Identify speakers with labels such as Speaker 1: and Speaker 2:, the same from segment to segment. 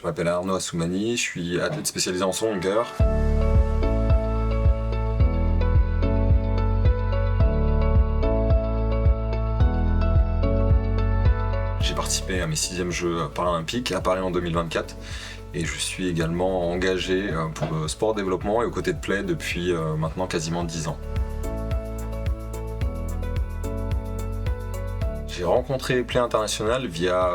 Speaker 1: Je m'appelle Arnaud Assoumani, je suis athlète spécialisé en saut longueur. J'ai participé à mes 6e Jeux paralympiques à Paris en 2024 et je suis également engagé pour le sport développement et aux côtés de Play depuis maintenant quasiment 10 ans. J'ai rencontré Play International via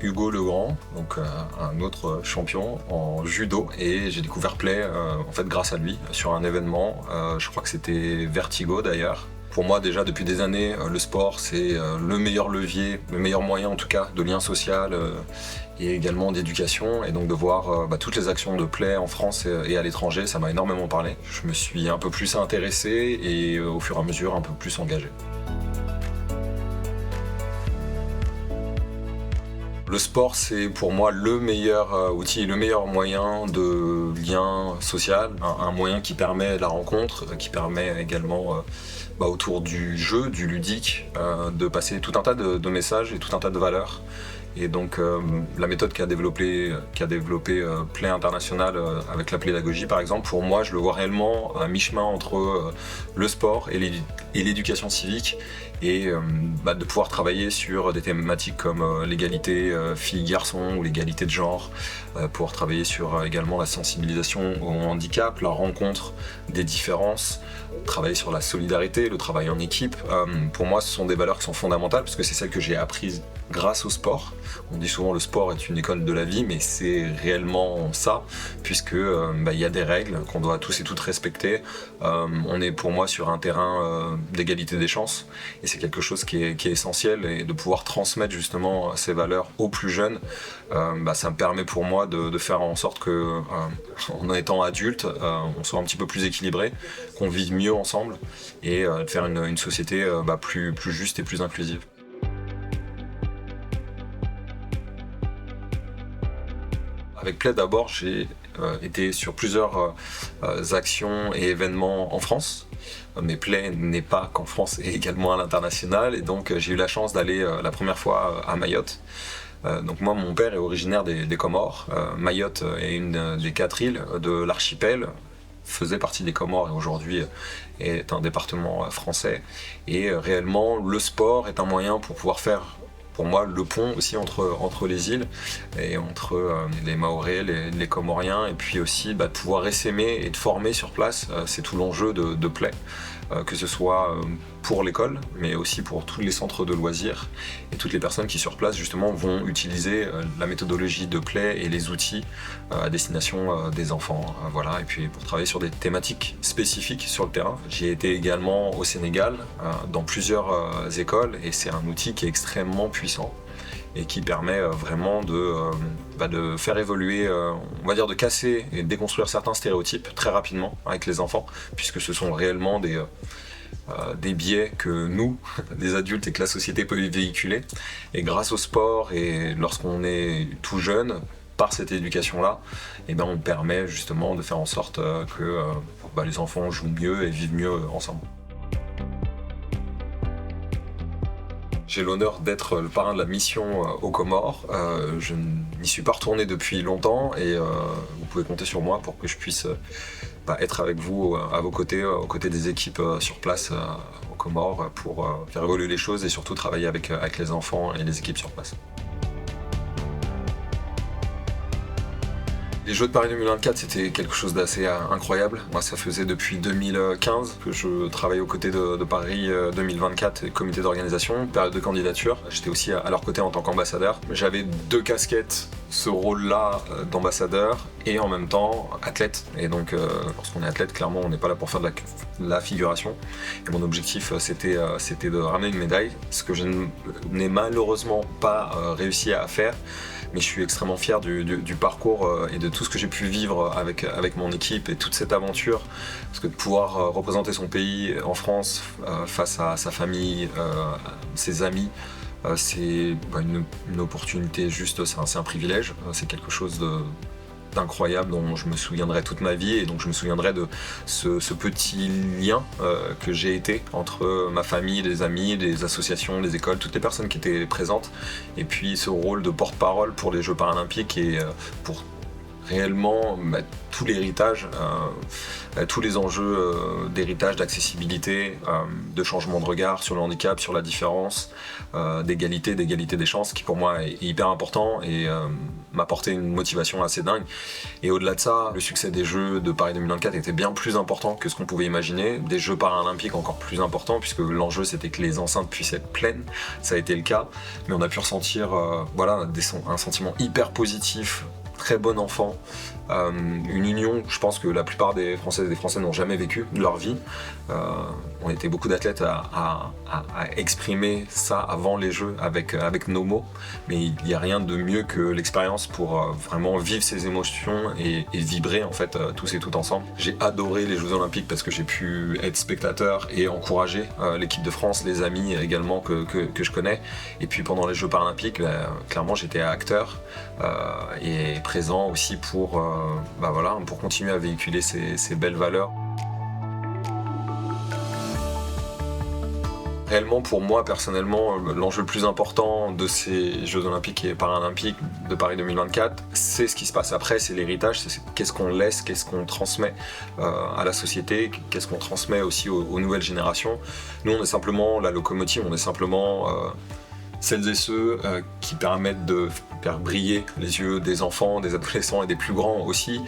Speaker 1: Hugo Legrand, donc un autre champion en judo, et j'ai découvert Play en fait grâce à lui sur un événement. Je crois que c'était Vertigo d'ailleurs. Pour moi déjà depuis des années, le sport c'est le meilleur levier, le meilleur moyen en tout cas de lien social et également d'éducation, et donc de voir toutes les actions de Play en France et à l'étranger, ça m'a énormément parlé. Je me suis un peu plus intéressé et au fur et à mesure un peu plus engagé. Le sport, c'est pour moi le meilleur outil, le meilleur moyen de lien social, un moyen qui permet la rencontre, qui permet également autour du jeu, du ludique, de passer tout un tas de messages et tout un tas de valeurs. Et donc la méthode qu'a développé Play International avec la pédagogie par exemple, pour moi je le vois réellement à mi-chemin entre le sport et l'éducation civique, et de pouvoir travailler sur des thématiques comme l'égalité filles-garçons ou l'égalité de genre, pouvoir travailler sur également la sensibilisation au handicap, la rencontre des différences, travailler sur la solidarité, le travail en équipe. Pour moi ce sont des valeurs qui sont fondamentales parce que c'est celles que j'ai apprises grâce au sport. On dit souvent le sport est une école de la vie, mais c'est réellement ça, puisque y a des règles qu'on doit tous et toutes respecter. On est pour moi sur un terrain d'égalité des chances, et c'est quelque chose qui est essentiel, et de pouvoir transmettre justement ces valeurs aux plus jeunes, ça me permet pour moi de faire en sorte que, en étant adulte, on soit un petit peu plus équilibré, qu'on vive mieux ensemble, et de faire une société plus juste et plus inclusive. Avec Play d'abord, j'ai été sur plusieurs actions et événements en France, mais Play n'est pas qu'en France et également à l'international, et donc j'ai eu la chance d'aller la première fois à Mayotte. Donc moi, mon père est originaire des Comores. Mayotte est une des 4 îles de l'archipel, faisait partie des Comores et aujourd'hui est un département français. Et réellement, le sport est un moyen pour pouvoir faire, pour moi, le pont aussi entre les îles et entre les Mahorais, les Comoriens, et puis aussi de pouvoir essaimer et de former sur place. C'est tout l'enjeu de Play, que ce soit pour l'école, mais aussi pour tous les centres de loisirs et toutes les personnes qui sur place justement vont utiliser la méthodologie de Play et les outils à destination des enfants. Voilà. Et puis pour travailler sur des thématiques spécifiques sur le terrain. J'ai été également au Sénégal dans plusieurs écoles, et c'est un outil qui est extrêmement puissant et qui permet vraiment de faire évoluer, on va dire de casser et de déconstruire certains stéréotypes très rapidement avec les enfants, puisque ce sont réellement des biais que nous, les adultes, et que la société peut véhiculer. Et grâce au sport, et lorsqu'on est tout jeune, par cette éducation-là, on permet justement de faire en sorte que les enfants jouent mieux et vivent mieux ensemble. J'ai l'honneur d'être le parrain de la mission aux Comores. Je n'y suis pas retourné depuis longtemps, et vous pouvez compter sur moi pour que je puisse être avec vous à vos côtés, aux côtés des équipes sur place aux Comores, pour faire évoluer les choses et surtout travailler avec les enfants et les équipes sur place. Les Jeux de Paris 2024, c'était quelque chose d'assez incroyable. Moi, ça faisait depuis 2015 que je travaille aux côtés de Paris 2024 et comité d'organisation, période de candidature. J'étais aussi à leur côté en tant qu'ambassadeur. J'avais 2 casquettes, ce rôle-là d'ambassadeur et en même temps athlète. Et donc, lorsqu'on est athlète, clairement, on n'est pas là pour faire de la figuration. Et mon objectif, c'était de ramener une médaille, ce que je n'ai malheureusement pas réussi à faire. Mais je suis extrêmement fier du parcours et de tout ce que j'ai pu vivre avec mon équipe et toute cette aventure. Parce que de pouvoir représenter son pays en France face à sa famille, ses amis, c'est une opportunité juste, c'est un privilège. C'est quelque chose incroyable dont je me souviendrai toute ma vie, et donc je me souviendrai de ce petit lien que j'ai été entre ma famille, les amis, les associations, les écoles, toutes les personnes qui étaient présentes, et puis ce rôle de porte-parole pour les Jeux paralympiques et pour réellement tout l'héritage, tous les enjeux d'héritage, d'accessibilité, de changement de regard sur le handicap, sur la différence, d'égalité des chances, qui pour moi est hyper important et m'a apporté une motivation assez dingue. Et au-delà de ça, le succès des Jeux de Paris 2024 était bien plus important que ce qu'on pouvait imaginer, des Jeux paralympiques encore plus importants, puisque l'enjeu c'était que les enceintes puissent être pleines, ça a été le cas, mais on a pu ressentir un sentiment hyper positif, très bon enfant, une union, je pense que la plupart des Françaises et des Français n'ont jamais vécu de leur vie. On était beaucoup d'athlètes à exprimer ça avant les Jeux avec nos mots, mais il n'y a rien de mieux que l'expérience pour vraiment vivre ces émotions et vibrer en fait tous et toutes ensemble. J'ai adoré les Jeux Olympiques parce que j'ai pu être spectateur et encourager l'équipe de France, les amis également que je connais. Et puis pendant les Jeux Paralympiques, clairement j'étais acteur et présent aussi pour continuer à véhiculer ces belles valeurs. Réellement, pour moi, personnellement, l'enjeu le plus important de ces Jeux Olympiques et Paralympiques de Paris 2024, c'est ce qui se passe après, c'est l'héritage, c'est qu'est-ce qu'on laisse, qu'est-ce qu'on transmet à la société, qu'est-ce qu'on transmet aussi aux nouvelles générations. Nous, on est simplement la locomotive, on est simplement celles et ceux qui permettent de faire briller les yeux des enfants, des adolescents et des plus grands aussi,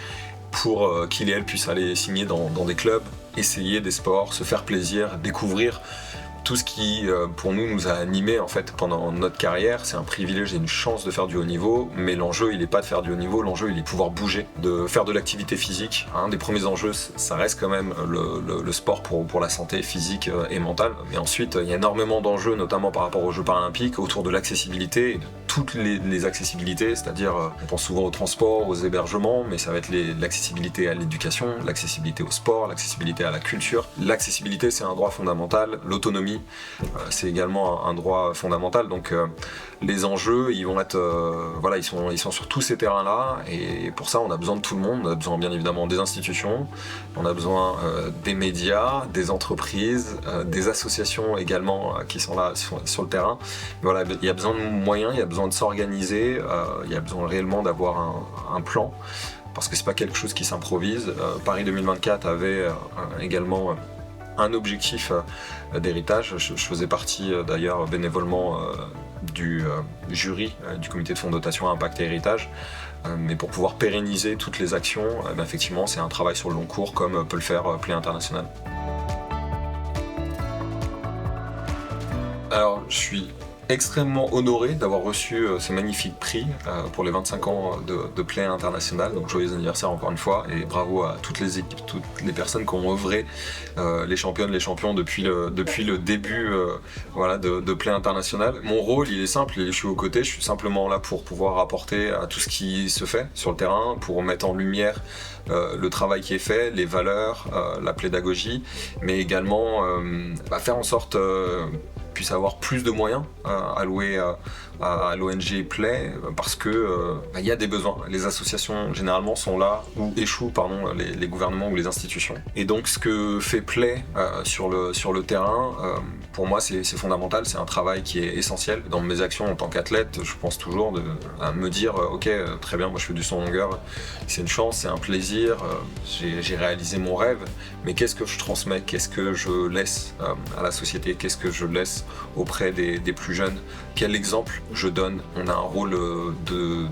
Speaker 1: pour qu'ils et elles puissent aller signer dans des clubs, essayer des sports, se faire plaisir, découvrir tout ce qui, pour nous a animés en fait pendant notre carrière. C'est un privilège et une chance de faire du haut niveau, mais l'enjeu il n'est pas de faire du haut niveau, l'enjeu il est de pouvoir bouger, de faire de l'activité physique. Un des premiers enjeux, ça reste quand même le sport pour la santé physique et mentale. Mais ensuite, il y a énormément d'enjeux, notamment par rapport aux Jeux paralympiques, autour de l'accessibilité, et de toutes les accessibilités, c'est-à-dire, on pense souvent au transport, aux hébergements, mais ça va être l'accessibilité à l'éducation, l'accessibilité au sport, l'accessibilité à la culture. L'accessibilité, c'est un droit fondamental, l'autonomie, c'est également un droit fondamental. Donc les enjeux, ils vont être, ils sont sur tous ces terrains-là, et pour ça, on a besoin de tout le monde. On a besoin bien évidemment des institutions, on a besoin des médias, des entreprises, des associations également qui sont là sur le terrain. Voilà, il y a besoin de moyens, il y a besoin de s'organiser, il y a besoin réellement d'avoir un plan, parce que c'est pas quelque chose qui s'improvise. Paris 2024 avait également un objectif d'héritage. Je faisais partie d'ailleurs bénévolement du jury du comité de fonds de dotation Impact et Héritage, mais pour pouvoir pérenniser toutes les actions, effectivement c'est un travail sur le long cours comme peut le faire Play International. Alors je suis extrêmement honoré d'avoir reçu ce magnifique prix pour les 25 ans de Play International, donc joyeux anniversaire encore une fois, et bravo à toutes les équipes, toutes les personnes qui ont œuvré, les championnes, les champions depuis le début de Play International. Mon rôle il est simple, je suis aux côtés, je suis simplement là pour pouvoir apporter à tout ce qui se fait sur le terrain, pour mettre en lumière le travail qui est fait, les valeurs, la pédagogie, mais également faire en sorte puisse avoir plus de moyens alloués à l'ONG Play, parce que il y a des besoins. Les associations généralement sont là où échouent les gouvernements ou les institutions. Et donc ce que fait Play sur le terrain, pour moi c'est fondamental, c'est un travail qui est essentiel. Dans mes actions en tant qu'athlète, je pense toujours à me dire ok, très bien, moi je fais du saut en longueur, c'est une chance, c'est un plaisir, j'ai réalisé mon rêve, mais qu'est-ce que je transmets, qu'est-ce que je laisse à la société, qu'est-ce que je laisse auprès des plus jeunes, quel exemple je donne. On a un rôle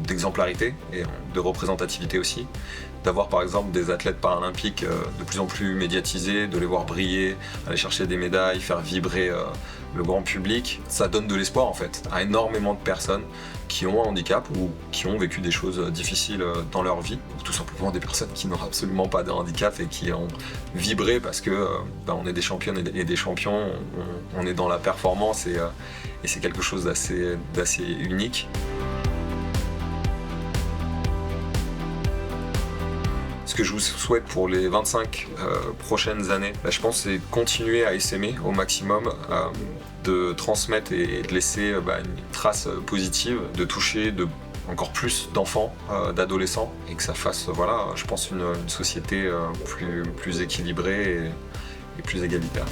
Speaker 1: d'exemplarité et de représentativité aussi, d'avoir par exemple des athlètes paralympiques de plus en plus médiatisés, de les voir briller, aller chercher des médailles, faire vibrer le grand public. Ça donne de l'espoir en fait à énormément de personnes qui ont un handicap ou qui ont vécu des choses difficiles dans leur vie, ou tout simplement des personnes qui n'ont absolument pas de handicap et qui ont vibré parce que on est des championnes et des champions, on est dans la performance et c'est quelque chose d'assez unique. Ce que je vous souhaite pour les 25 prochaines années, je pense, c'est continuer à essaimer au maximum, de transmettre et de laisser une trace positive, de toucher de encore plus d'enfants, d'adolescents, et que ça fasse, voilà, je pense, une société plus équilibrée et plus égalitaire.